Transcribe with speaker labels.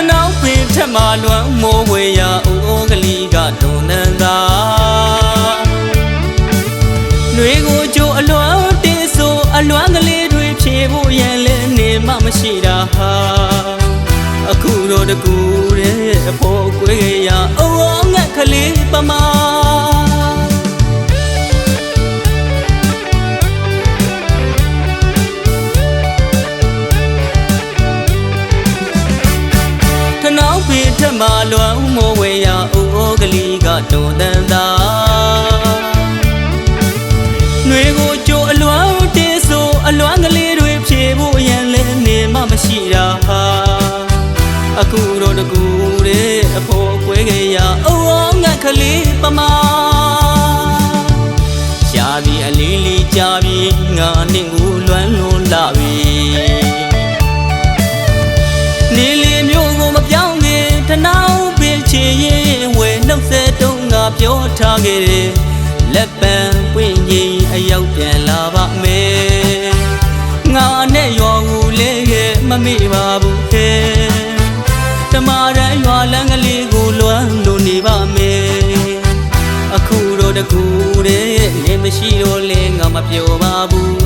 Speaker 1: နောက်ပင်ထက်မှလွမ်းမိုးဝေရာအိုးကလေးကတွန်နန်းသာຫນွေကိုကြိုအလွမ်းတင်းဆိုအလွမ်းကလေးတွေဖြေဖို့ရန်လဲနေမှမရှိတာဟာအခုတော့တကူတဲ့အဖို့ကွေးရာအိုးငှက်ကလေးပမာနောက်ပင်ထက်မှလွမ်းမိုးဝေရာအိုးကလေးကတွန်တန်သာຫນွေကိုကြိုအလွမ်းတင်းဆိုအလွမ်းကလေးတွေဖြေဖို့ရန်လဲနေမှမရှိတာဟာအခုတော့တကူတဲ့အဖို့ကွေးကြရာအိုးငှက်ကလေးပမာရှားပြီးအလေးလေးကြပြီးငါနဲ့ကိုလွမ်းလွန်လာပြီနေလေမျိုးကိုမပြောင်းခင်တနောက်ပင်ချေရင်ဝယ်နှုတ်ဆက်တုံးငါပြောထားခဲ့တယ်လက်ပံပွင့်ကြီးအရောက်ပြန်လာပါမယ်ငါနဲ့ရွာကိုလေးရဲ့မမေ့ပါဘူးဟဲ့တမရန်ရွာလမ်းကလေးကိုလွမ်းလို့နေပါမယ်အခုတော့တကူတဲ့နေမရှိတော့လဲငါမပြောပါဘူး